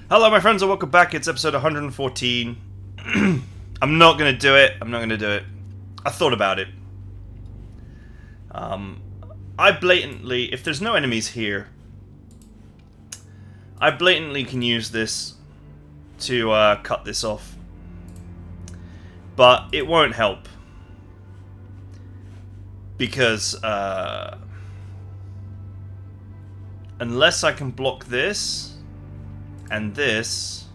Hello my friends and welcome back, it's episode 114. I'm not gonna do it, I thought about it. I blatantly, if there's no enemies here, I blatantly can use this to cut this off. But it won't help. Because, unless I can block this and this,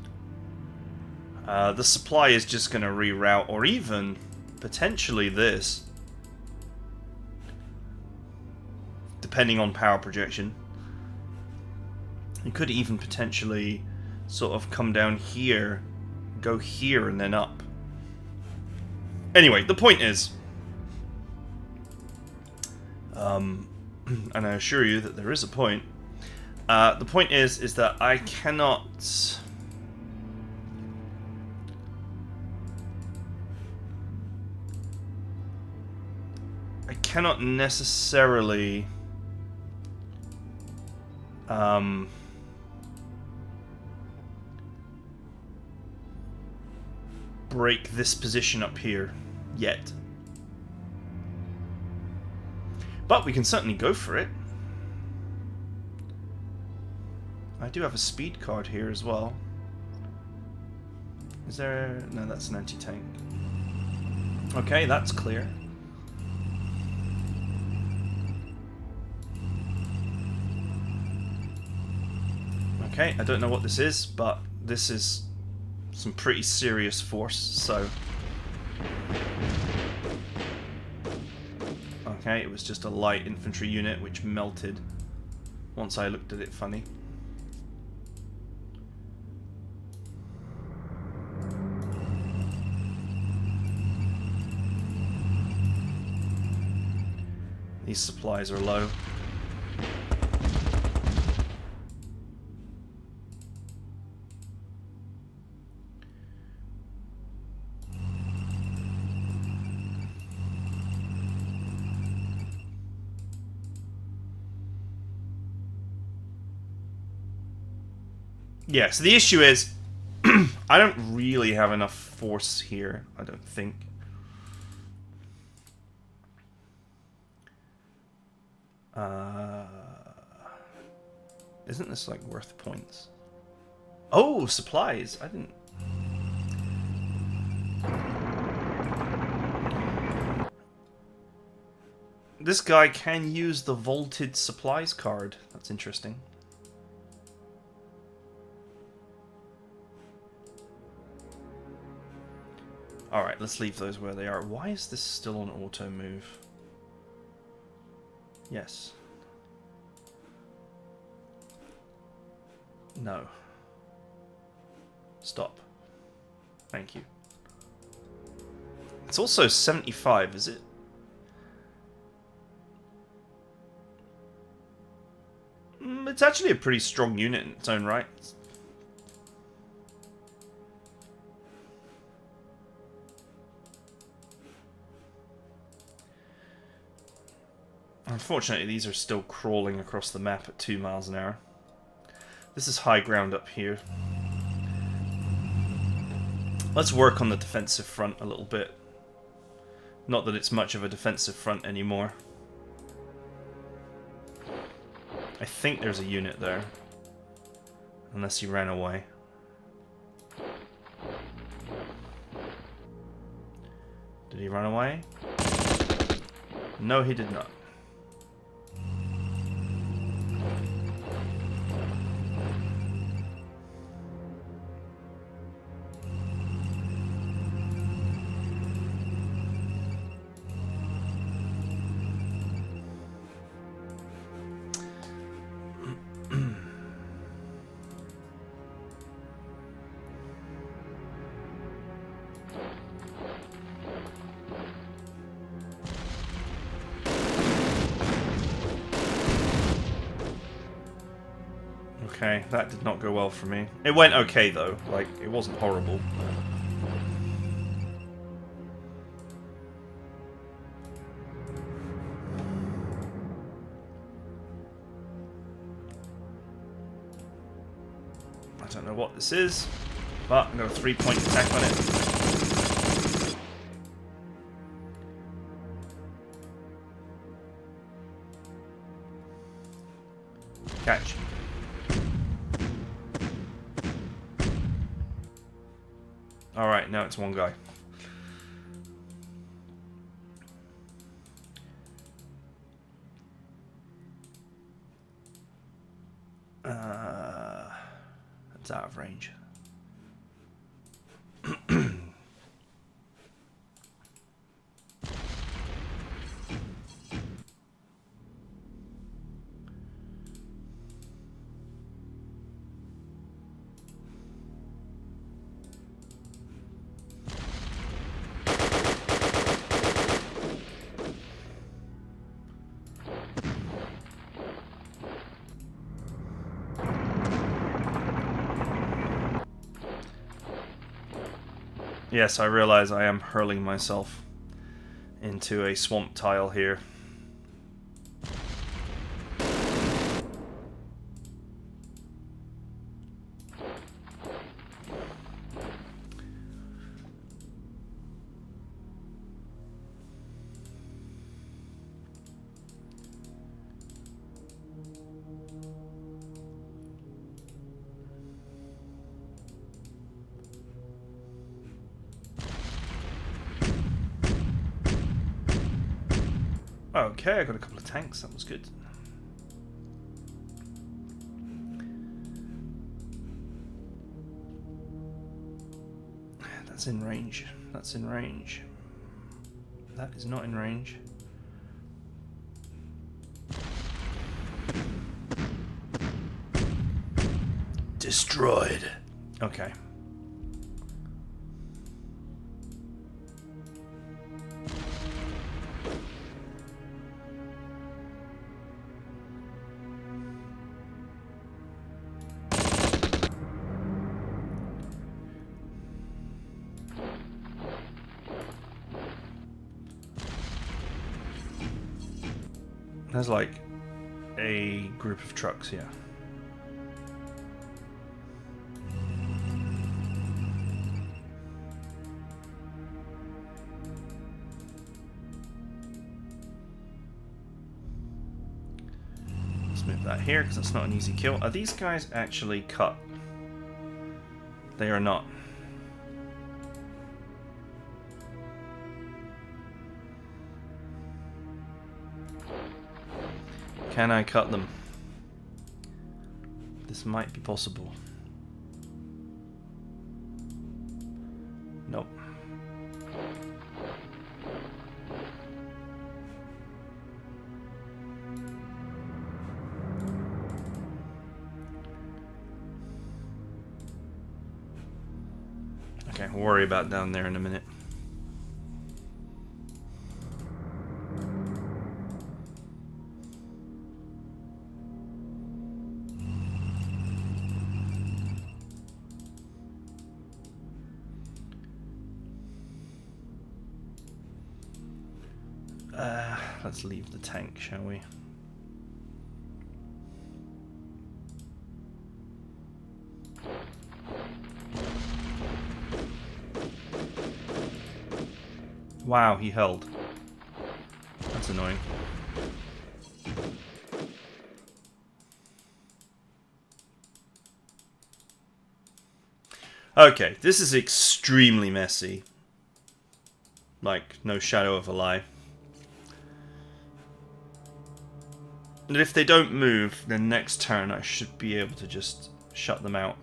the supply is just going to reroute, or even potentially this, depending on power projection. You could even potentially sort of come down here, go here, and then up. Anyway, the point is, and I assure you that there is a point. The point is that I cannot necessarily break this position up here yet. But we can certainly go for it. I do have a speed card here as well. Is there... no, that's an anti-tank. Okay, that's clear. Okay, I don't know what this is, but this is some pretty serious force, so... okay, it was just a light infantry unit which melted once I looked at it funny. These supplies are low. Yeah, so the issue is, I don't really have enough force here, I don't think. Isn't this, like, worth points? Oh, supplies! I didn't... this guy can use the vaulted supplies card. That's interesting. Alright, let's leave those where they are. Why is this still on auto move? Yes. No. Stop. Thank you. It's also 75, is it? It's actually a pretty strong unit in its own right. Unfortunately, these are still crawling across the map at 2 miles an hour. This is high ground up here. Let's work on the defensive front a little bit. Not that it's much of a defensive front anymore. I think there's a unit there. Unless he ran away. Did he run away? No, he did not. Okay, that did not go well for me. It went okay though, like, it wasn't horrible. what this is, but I've got a 3-point attack on it. Catch. Alright, now it's one guy. It's out of range. Yes, I realize I am hurling myself into a swamp tile here. Okay, I got a couple of tanks, that was good. That's in range. That's in range. That is not in range. Destroyed. Okay. There's like a group of trucks here. Let's move that here because that's not an easy kill. Are these guys actually cut? They are not. Can I cut them? This might be possible. Nope. Okay, we'll worry about down there in a minute. Let's leave the tank, shall we? Wow, he held. That's annoying. Okay, this is extremely messy. Like, no shadow of a lie. And if they don't move, then next turn I should be able to just shut them out.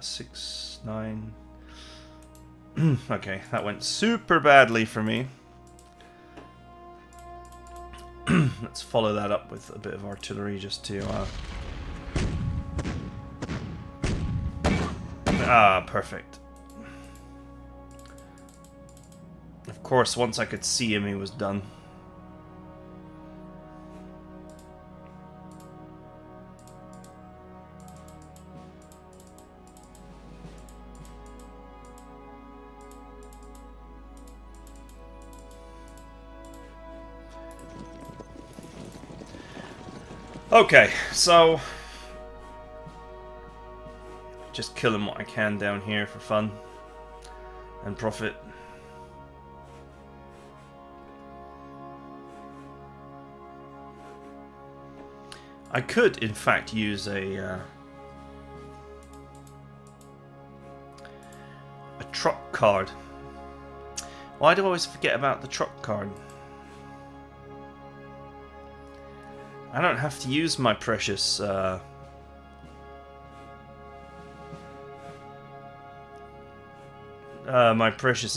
Six, 9. Okay, that went super badly for me. Let's follow that up with a bit of artillery just to... there Ah, perfect. Of course, once I could see him, he was done. Okay, so just killing what I can down here for fun and profit. I could, in fact, use a truck card. Why do I always forget about the truck card? I don't have to use my precious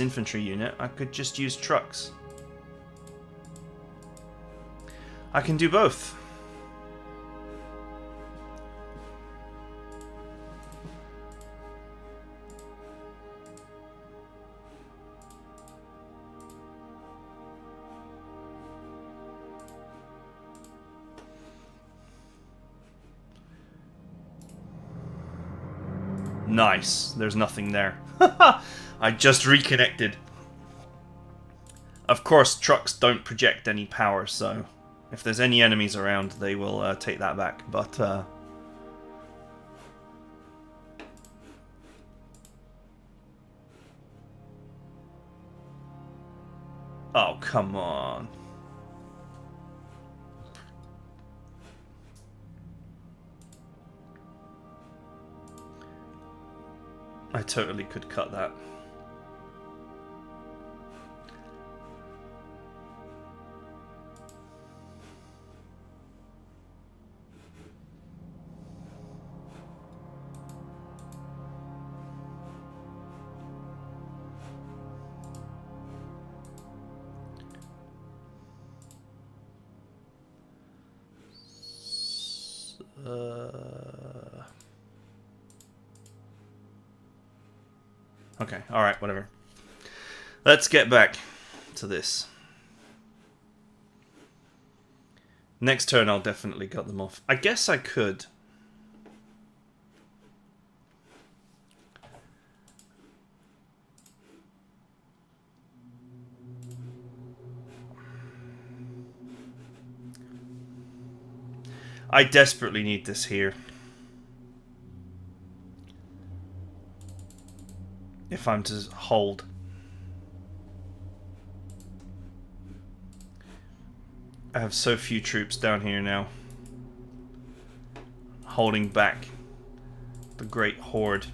infantry unit. I could just use trucks. I can do both. Nice. There's nothing there. I just reconnected. Of course, trucks don't project any power, so if there's any enemies around, they will take that back. But oh, come on. I totally could cut that. Okay, alright, whatever. Let's get back to this. Next turn I'll definitely cut them off. I guess I could. I desperately need this here. If I'm to hold. I have so few troops down here now. Holding back the great horde.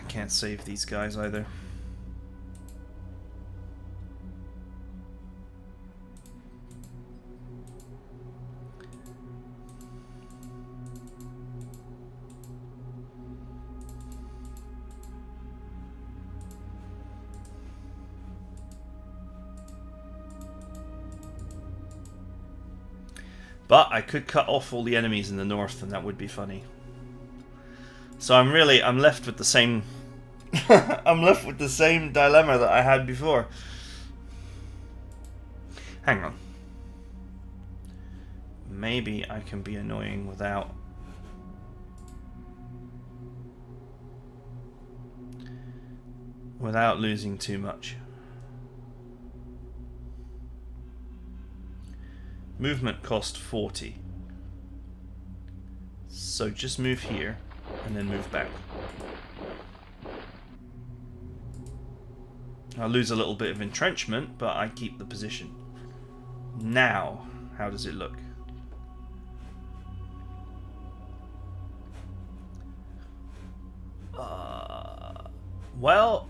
Can't save these guys either. But I could cut off all the enemies in the north and that would be funny. So I'm left with the same I'm left with the same dilemma that I had before. Hang on. Maybe I can be annoying without losing too much. Movement cost 40. So just move here and then move back. I'll lose a little bit of entrenchment, but I keep the position. Now, how does it look? Well,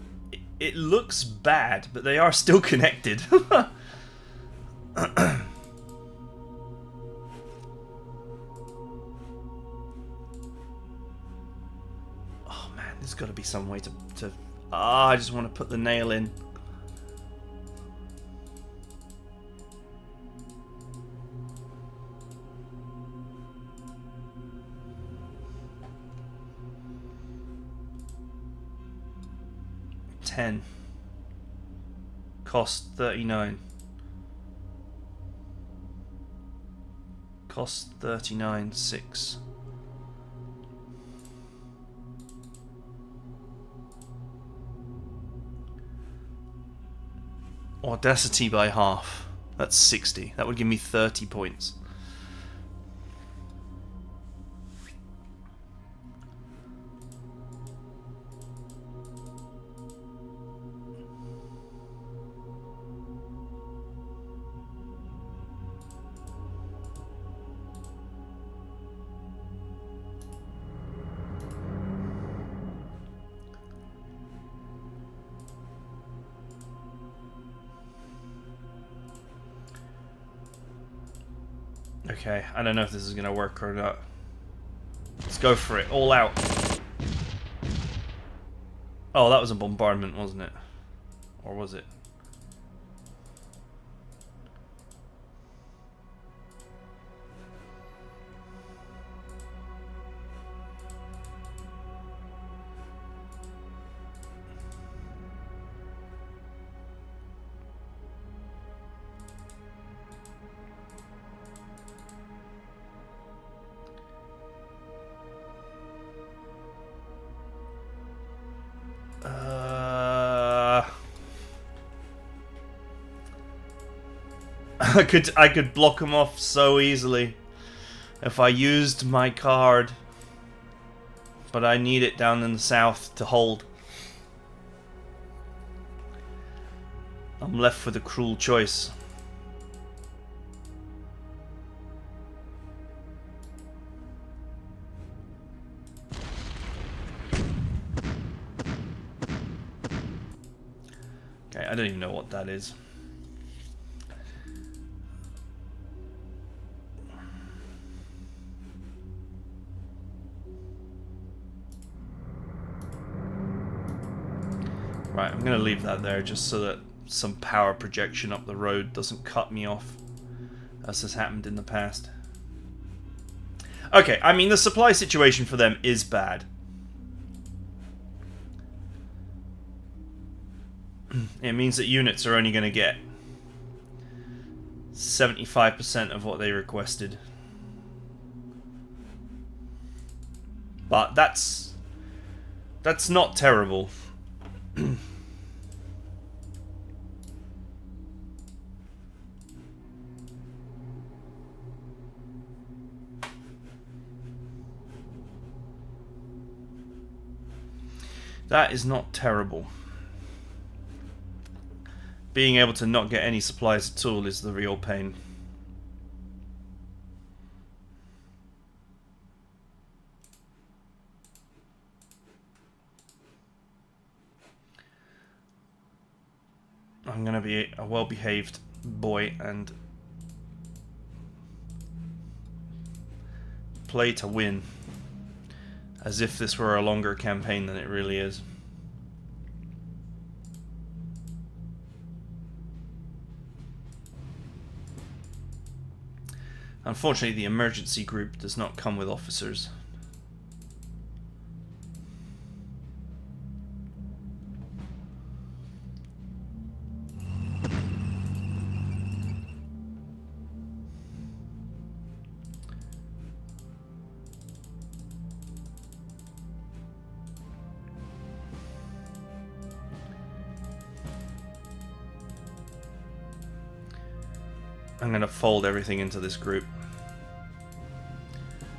it looks bad, but they are still connected. There's got to be some way to... I just want to put the nail in. $10. Cost $39. Cost $39. $6. Audacity by half. That's 60. That would give me 30 points. Okay, I don't know if this is going to work or not. Let's go for it. All out. Oh, that was a bombardment, wasn't it? Or was it? I could block him off so easily if I used my card, but I need it down in the south to hold. I'm left with a cruel choice. Okay, I don't even know what that is. Right, I'm going to leave that there just so that some power projection up the road doesn't cut me off, as has happened in the past. Okay, I mean, the supply situation for them is bad. It means that units are only going to get 75% of what they requested. But that's not terrible. That is not terrible. Being able to not get any supplies at all is the real pain. I'm gonna be a well-behaved boy and play to win, as if this were a longer campaign than it really is. Unfortunately, the emergency group does not come with officers. I'm going to fold everything into this group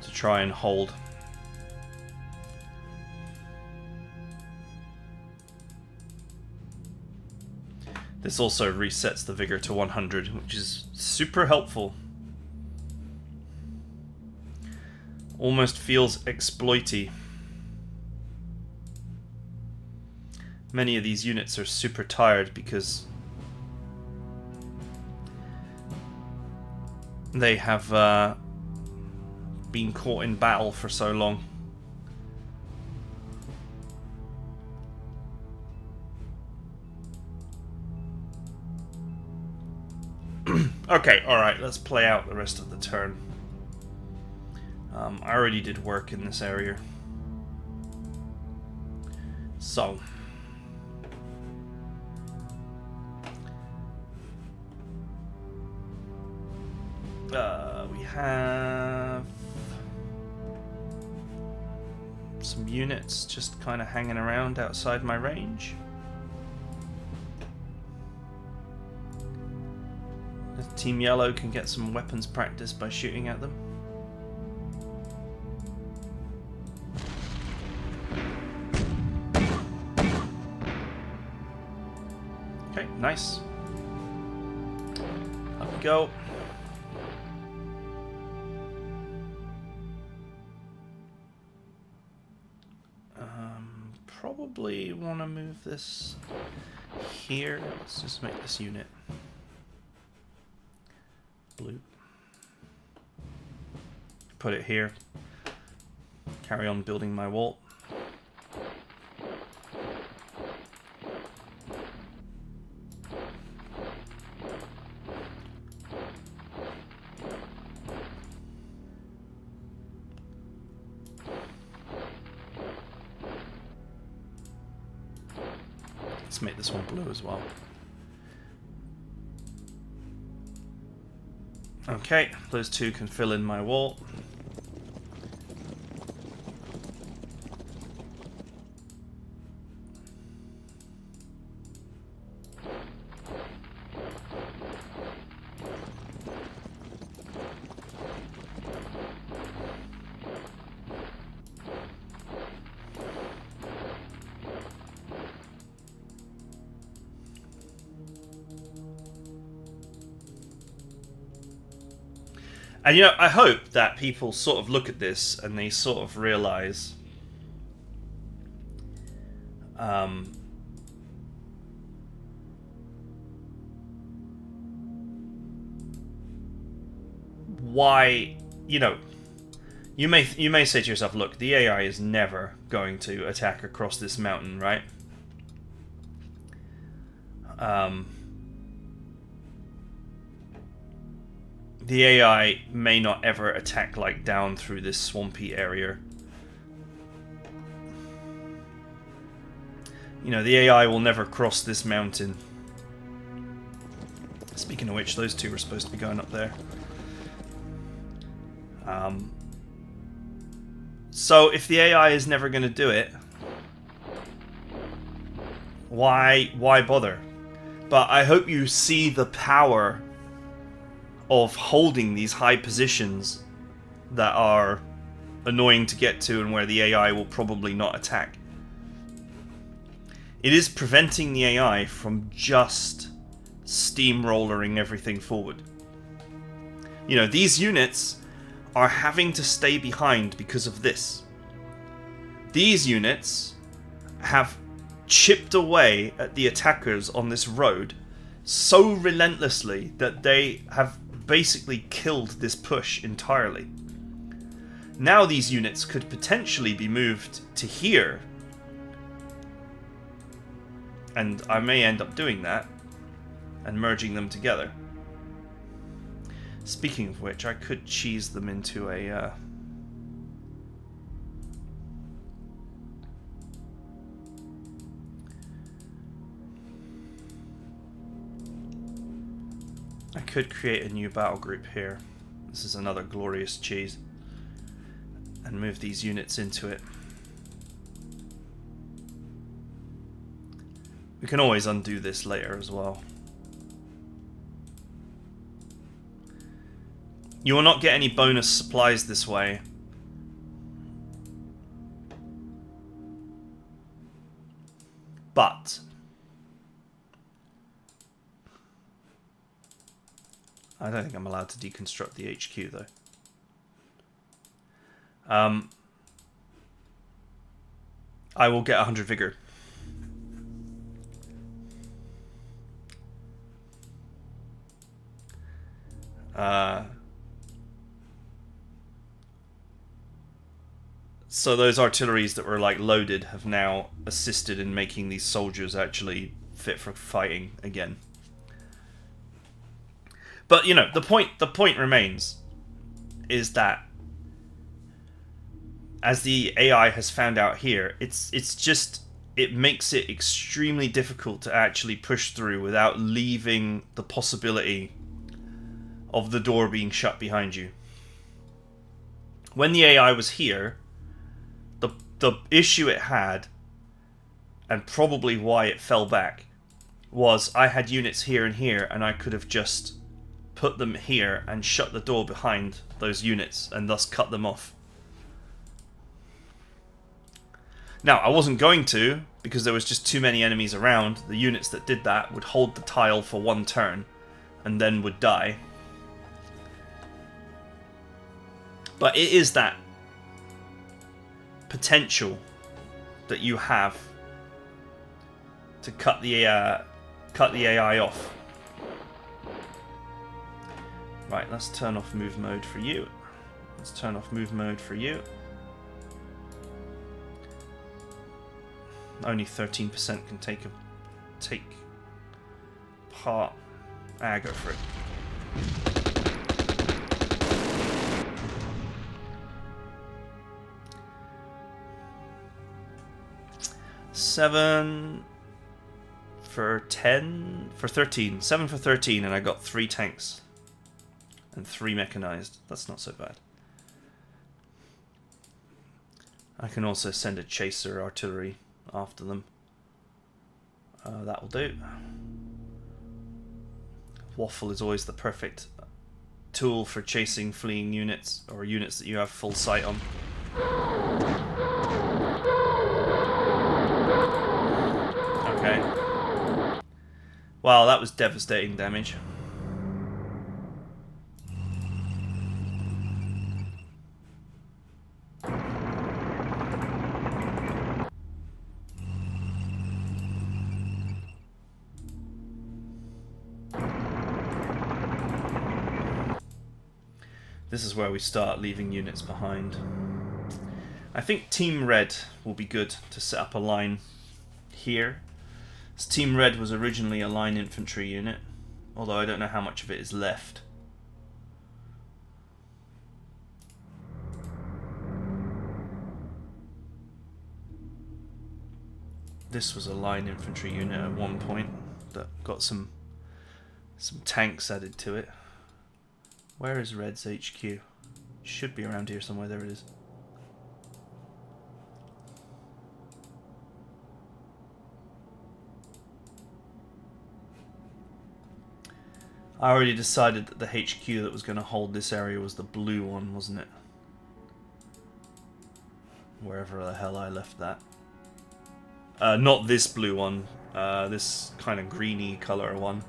to try and hold. This also resets the vigor to 100, which is super helpful. Almost feels exploity. Many of these units are super tired because they have been caught in battle for so long. Okay, alright, let's play out the rest of the turn. I already did work in this area. So... we have... some units just kind of hanging around outside my range. Team Yellow can get some weapons practice by shooting at them. Okay, nice. Up we go. Probably want to move this here. Let's just make this unit blue. Put it here. Carry on building my wall. Let's make this one blue as well. Okay, those two can fill in my wall. And you know, I hope that people sort of look at this and they sort of realize why, you know, you may say to yourself, look, the AI is never going to attack across this mountain, right? The AI may not ever attack like down through this swampy area. You know, the AI will never cross this mountain. Speaking of which, those two are supposed to be going up there. So if the AI is never going to do it, why bother? But I hope you see the power of holding these high positions that are annoying to get to and where the AI will probably not attack. It is preventing the AI from just steamrollering everything forward. You know, these units are having to stay behind because of this. These units have chipped away at the attackers on this road so relentlessly that they have basically killed this push entirely. Now these units could potentially be moved to here, and I may end up doing that and merging them together. Speaking of which, I could cheese them into a I could create a new battle group here. This is another glorious cheese. And move these units into it. We can always undo this later as well. You will not get any bonus supplies this way. But I don't think I'm allowed to deconstruct the HQ though. I will get 100 vigor. So those artilleries that were like loaded have now assisted in making these soldiers actually fit for fighting again. But, you know, the point remains is that as the AI has found out here, it makes it extremely difficult to actually push through without leaving the possibility of the door being shut behind you. When the AI was here, the issue it had, and probably why it fell back, was I had units here and here, and I could have just put them here and shut the door behind those units, and thus cut them off. Now, I wasn't going to, because there was just too many enemies around. The units that did that would hold the tile for one turn, and then would die. But it is that potential that you have to cut the AI off. Right, let's turn off move mode for you. Let's turn off move mode for you. Only 13% can take part. Go for it. Seven for 10 for 13. 7 for 13, and I got 3 tanks and 3 mechanized. That's not so bad. I can also send a chaser artillery after them. That'll do. Waffle is always the perfect tool for chasing fleeing units, or units that you have full sight on. Okay. Wow, that was devastating damage. This is where we start leaving units behind. I think Team Red will be good to set up a line here. As Team Red was originally a line infantry unit, although I don't know how much of it is left. This was a line infantry unit at one point that got some tanks added to it. Where is Red's HQ? Should be around here somewhere. There it is. I already decided that the HQ that was going to hold this area was the blue one, wasn't it? Wherever the hell I left that. Not this blue one. This kind of greeny color one.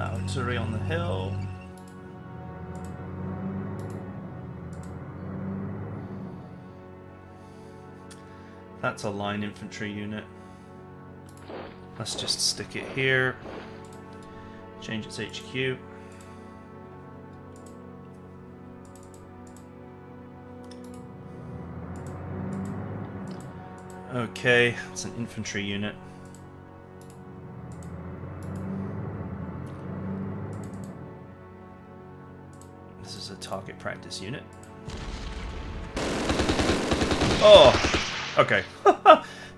Artillery on the hill. That's a line infantry unit. Let's just stick it here. Change its HQ. Okay, it's an infantry unit. Target practice unit. Oh, okay.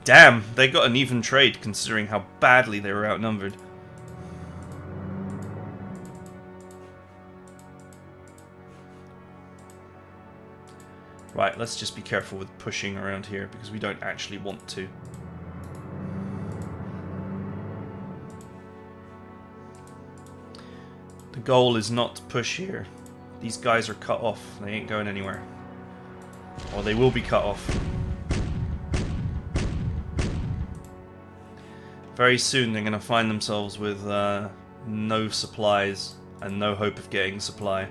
Damn, they got an even trade considering how badly they were outnumbered. Right, let's just be careful with pushing around here because we don't actually want to. The goal is not to push here. These guys are cut off. They ain't going anywhere. Or they will be cut off. Very soon they're going to find themselves with no supplies and no hope of getting supply.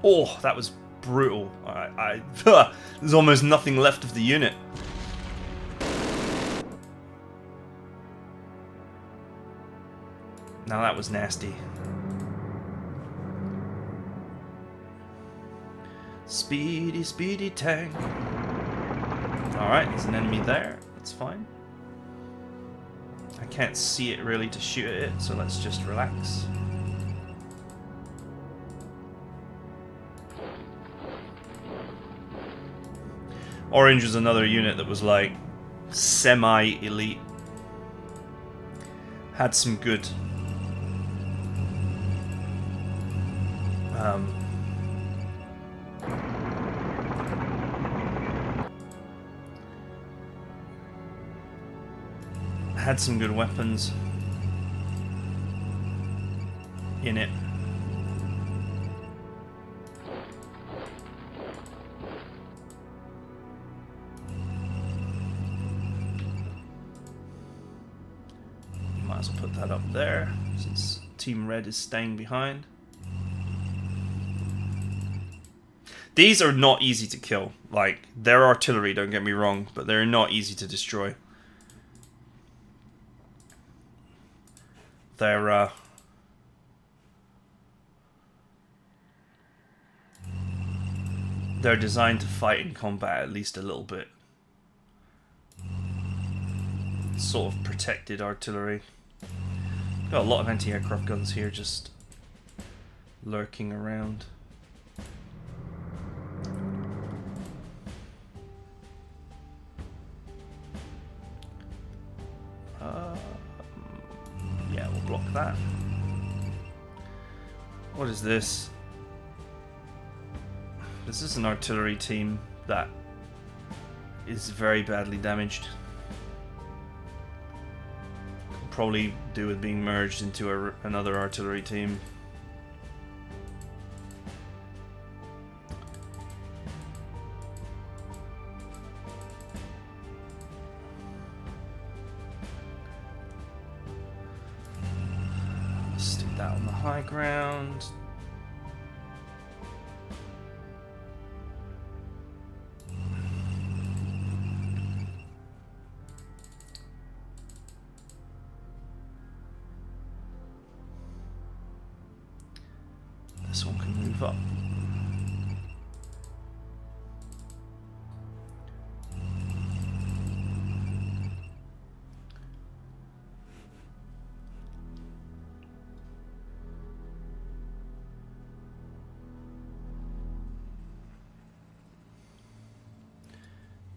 Oh, that was brutal. There's almost nothing left of the unit. Now that was nasty. Speedy, speedy tank. Alright, there's an enemy there. That's fine. I can't see it really to shoot at it, so let's just relax. Orange was another unit that was like semi-elite. Had some good had some good weapons in it. Might as well put that up there since Team Red is staying behind. These are not easy to kill. Like, they're artillery, don't get me wrong, but they're not easy to destroy. They're designed to fight in combat at least a little bit. Sort of protected artillery. Got a lot of anti-aircraft guns here just lurking around. Yeah, we'll block that. What is this? This is an artillery team that is very badly damaged. Could probably do with being merged into another artillery team. Stick that on the high ground. This one can move up.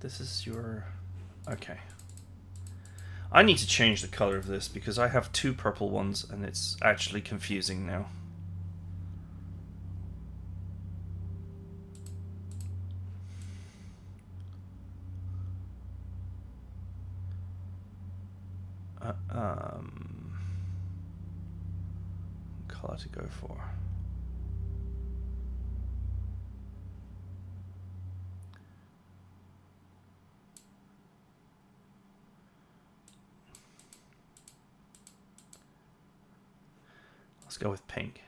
This is your... okay. I need to change the color of this because I have two purple ones and it's actually confusing now. Color to go for. Let's go with pink.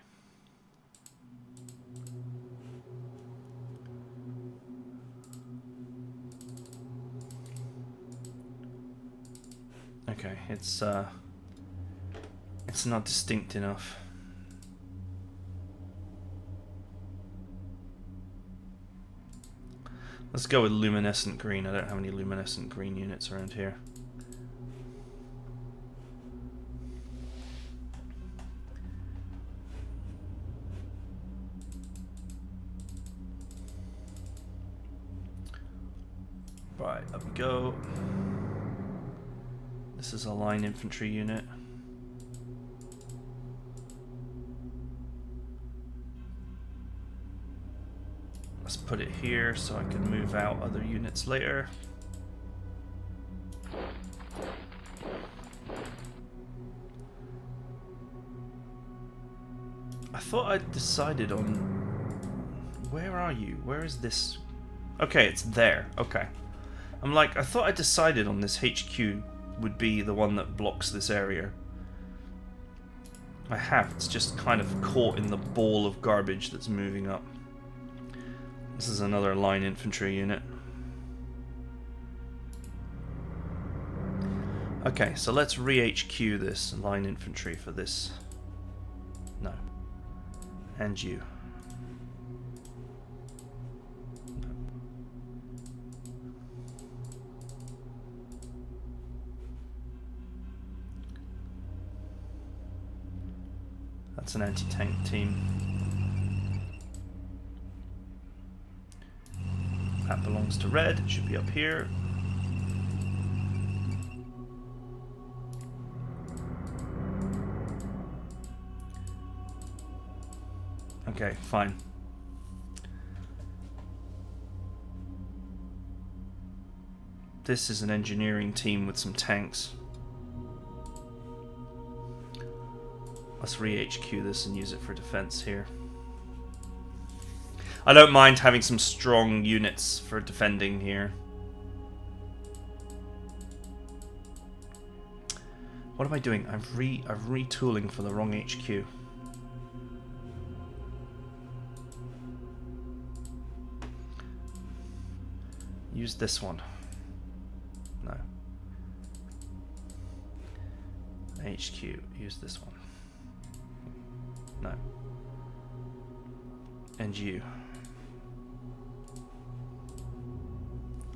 Okay, it's not distinct enough. Let's go with luminescent green. I don't have any luminescent green units around here. Right, up we go. This is a line infantry unit. Let's put it here so I can move out other units later. I thought I'd decided on... where are you? Where is this? Okay, it's there. Okay. I'm like, I thought I decided on this HQ would be the one that blocks this area. I have. It's just kind of caught in the ball of garbage that's moving up. This is another line infantry unit. Okay, so let's re-HQ this line infantry for this No. And you. No. That's an anti-tank team. That belongs to red. It should be up here. Okay, fine. This is an engineering team with some tanks. Let's re-HQ this and use it for defense here. I don't mind having some strong units for defending here. What am I doing? I'm retooling for the wrong HQ. Use this one. No. HQ. Use this one. No. And you.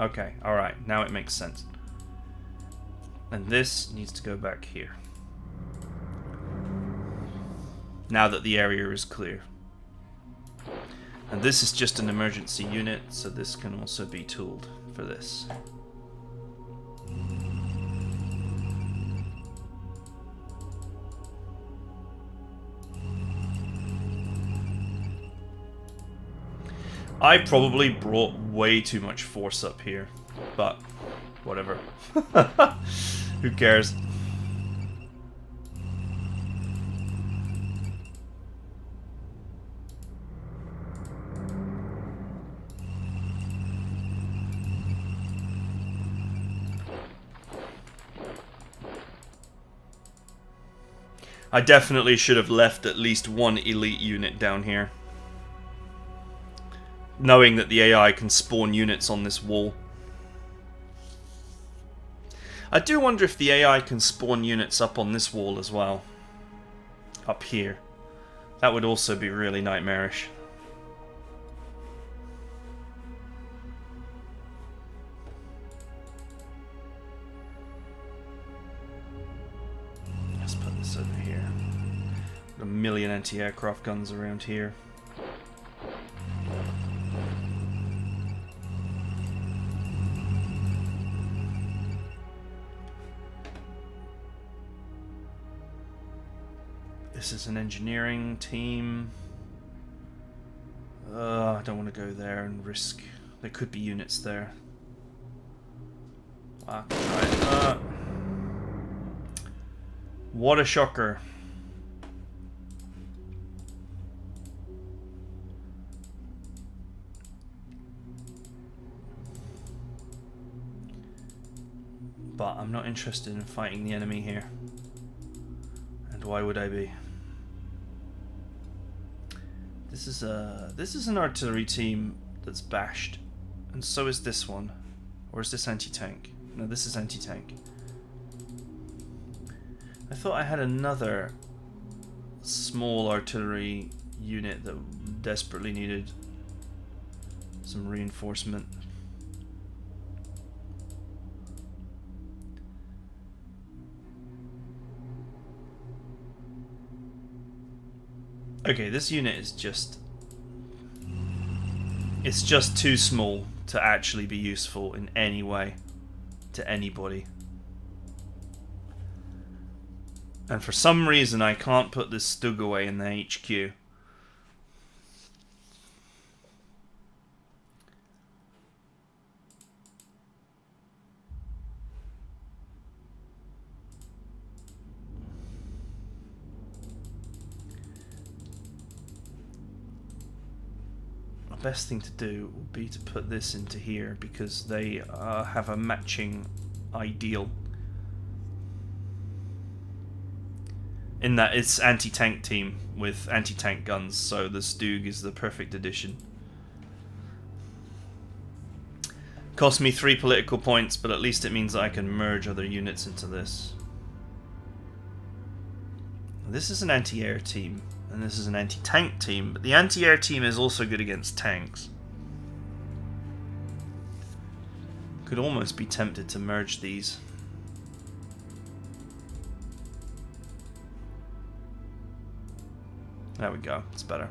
Okay, alright, now it makes sense. And this needs to go back here. Now that the area is clear. And this is just an emergency unit, so this can also be tooled for this. I probably brought way too much force up here, but whatever. Who cares? I definitely should have left at least one elite unit down here. Knowing that the AI can spawn units on this wall. I do wonder if the AI can spawn units up on this wall as well. Up here. That would also be really nightmarish. Let's put this over here. Got a million anti-aircraft guns around here. This is an engineering team. I don't want to go there and risk. There could be units there. Ah, right. What a shocker. But I'm not interested in fighting the enemy here. And why would I be? This is an artillery team that's bashed, and so is this one. Or is this anti-tank? No, this is anti-tank. I thought I had another small artillery unit that desperately needed some reinforcement. Okay, this unit is just... It's just too small to actually be useful in any way to anybody. And for some reason I can't put this Stug away in the HQ. Best thing to do would be to put this into here because they have a matching ideal. In that it's anti-tank team with anti-tank guns, so the Stug is the perfect addition. Cost me 3 political points, but at least it means that I can merge other units into this. This is an anti-air team, and this is an anti-tank team, but the anti-air team is also good against tanks. Could almost be tempted to merge these. There we go, it's better.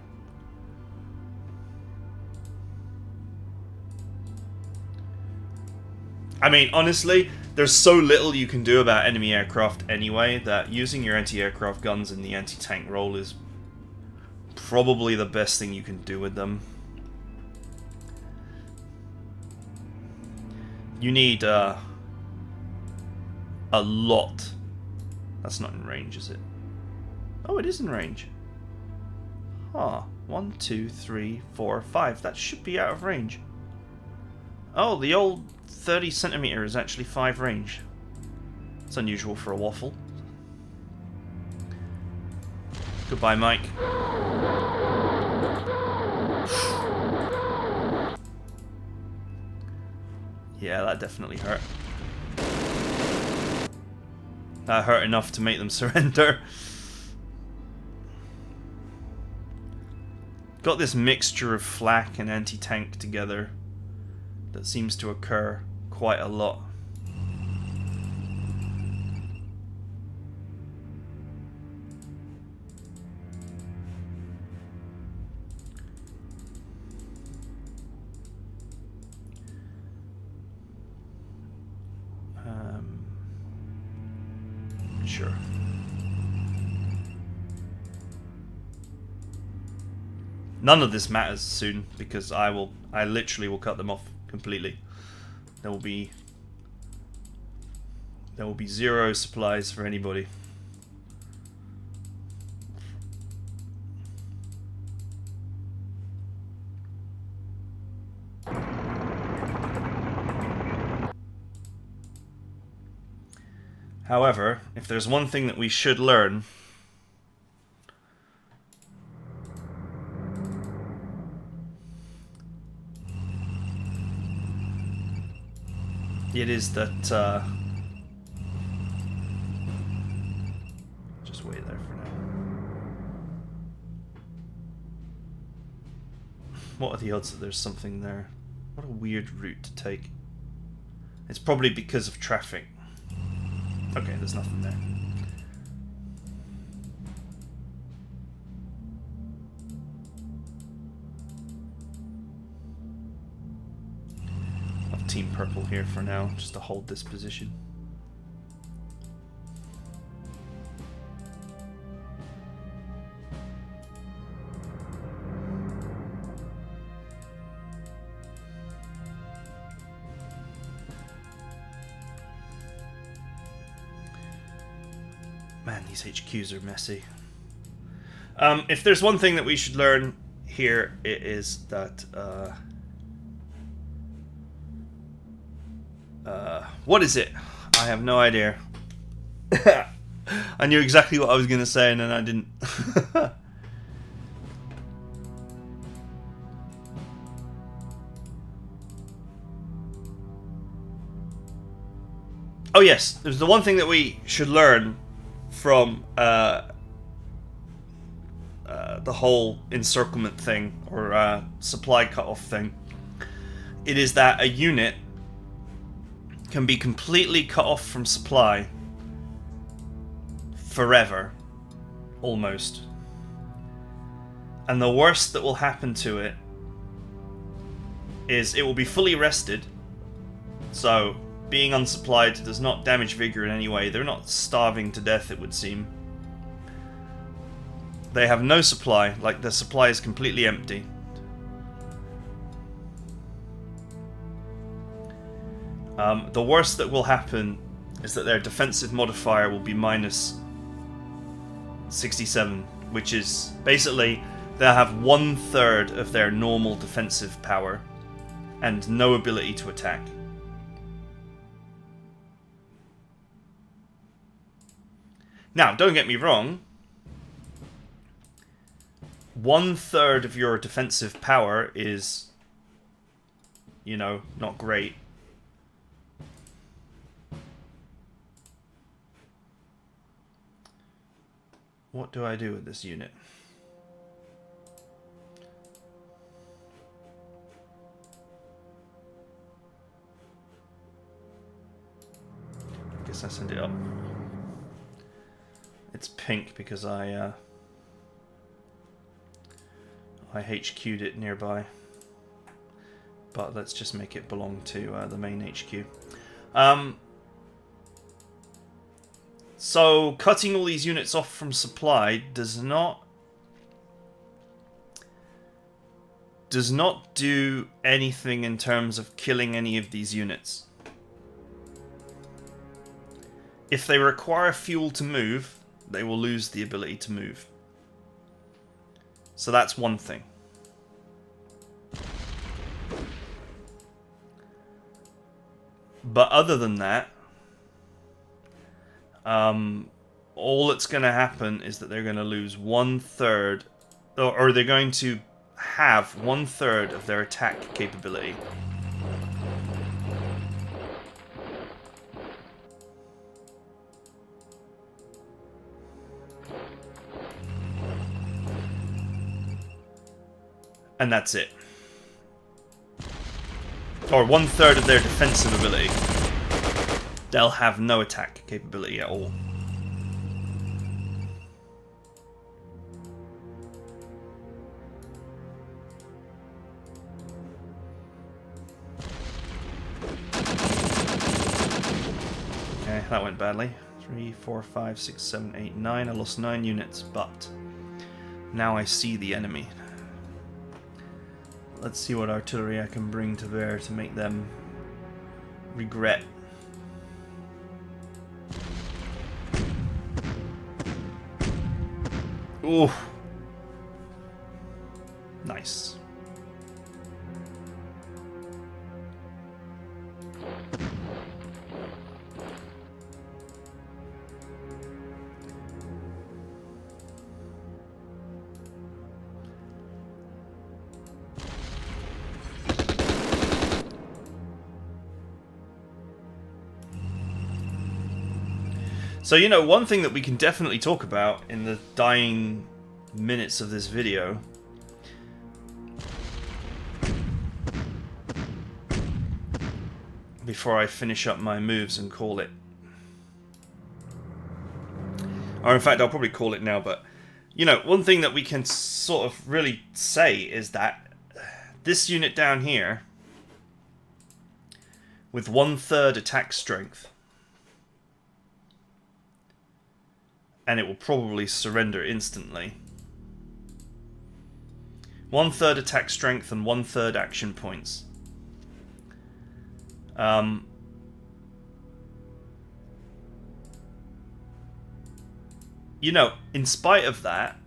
I mean, honestly, there's so little you can do about enemy aircraft anyway that using your anti-aircraft guns in the anti-tank role is probably the best thing you can do with them. You need a lot. That's not in range, is it? Oh, it is in range. Huh. 1, 2, 3, 4, 5. That should be out of range. Oh, the old 30 centimeter is actually 5 range. It's unusual for a waffle. Goodbye, Mike. Yeah, that definitely hurt. That hurt enough to make them surrender. Got this mixture of flak and anti-tank together that seems to occur quite a lot. Sure. None of this matters soon because I literally will cut them off completely. There will be zero supplies for anybody. However, if there's one thing that we should learn, it is that just wait there for now. What are the odds that there's something there? What a weird route to take. It's probably because of traffic. Okay, there's nothing there. I'll have Team Purple here for now, just to hold this position. Man, these HQs are messy. If there's one thing that we should learn here, it is that what is it? I have no idea. I knew exactly what I was going to say and then I didn't. Oh yes, there's the one thing that we should learn from the whole encirclement thing, or supply cutoff thing. It is that a unit can be completely cut off from supply forever, almost. And the worst that will happen to it is it will be fully rested, so being unsupplied does not damage vigor in any way. They're not starving to death, it would seem. They have no supply, like their supply is completely empty. The worst that will happen is that their defensive modifier will be minus 67, which is basically they'll have 1/3 of their normal defensive power and no ability to attack. Now, don't get me wrong, 1/3 of your defensive power is, you know, not great. What do I do with this unit? can I send it up? It's pink because I HQ'd it nearby. But let's just make it belong to the main HQ. So cutting all these units off from supply does not do anything in terms of killing any of these units. If they require fuel to move, they will lose the ability to move. So that's one thing. But other than that, all that's going to happen is that they're going to lose 1/3, or they're going to have 1/3 of their attack capability. And that's it. Or 1/3 of their defensive ability. They'll have no attack capability at all. Okay, that went badly. 3, 4, 5, 6, 7, 8, 9. I lost 9 units, but now I see the enemy. Let's see what artillery I can bring to bear to make them regret. Ooh. Nice. So, you know, one thing that we can definitely talk about in the dying minutes of this video before I finish up my moves and call it. Or in fact, I'll probably call it now, but, you know, one thing that we can sort of really say is that this unit down here, with 1/3 attack strength, and it will probably surrender instantly. 1/3 attack strength and 1/3 action points. You know, in spite of that,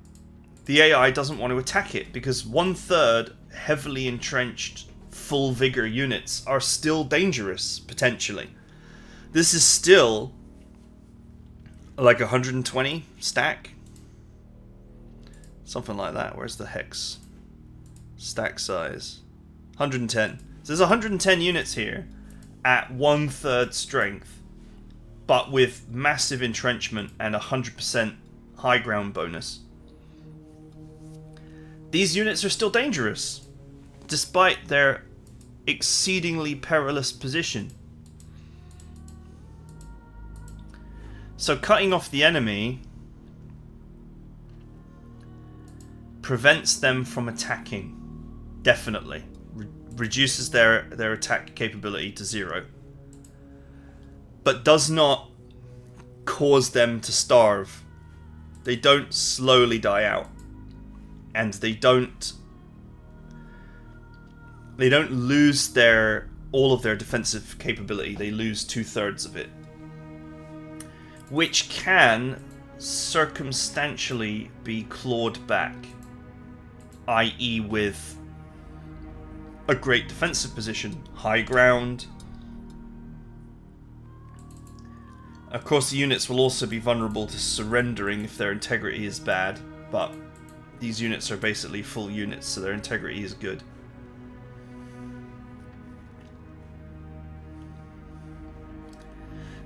the AI doesn't want to attack it because 1/3 heavily entrenched full vigor units are still dangerous, potentially. This is still like 120 stack, something like that. Where's the hex stack size? 110. So there's 110 units here at 1/3 strength, but with massive entrenchment and 100% high ground bonus. These units are still dangerous, despite their exceedingly perilous position. So cutting off the enemy prevents them from attacking, definitely. Reduces their attack capability to 0. But does not cause them to starve. They don't slowly die out. And they don't lose all of their defensive capability. They lose 2/3 of it. Which can circumstantially be clawed back, i.e. with a great defensive position, high ground. Of course, the units will also be vulnerable to surrendering if their integrity is bad, but these units are basically full units, so their integrity is good.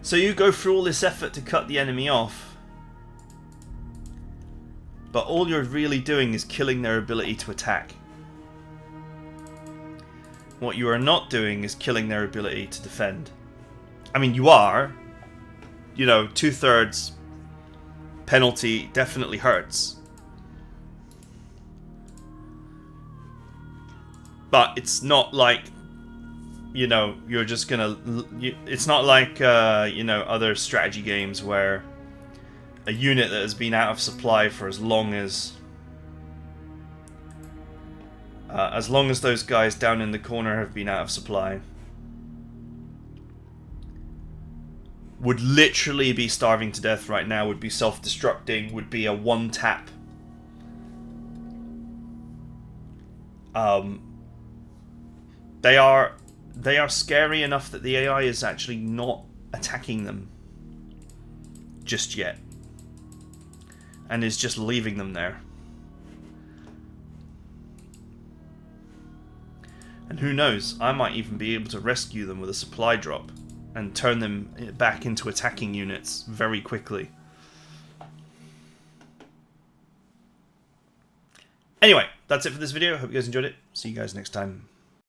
So you go through all this effort to cut the enemy off, but all you're really doing is killing their ability to attack. What you are not doing is killing their ability to defend. I mean, you are, you know, 2/3 penalty definitely hurts. But it's not like, you know, you're just gonna... It's not like, you know, other strategy games where a unit that has been out of supply for as long as those guys down in the corner have been out of supply, would literally be starving to death right now, would be self-destructing, would be a one-tap. They are scary enough that the AI is actually not attacking them just yet, and is just leaving them there. And who knows, I might even be able to rescue them with a supply drop and turn them back into attacking units very quickly. Anyway, that's it for this video. Hope you guys enjoyed it. See you guys next time.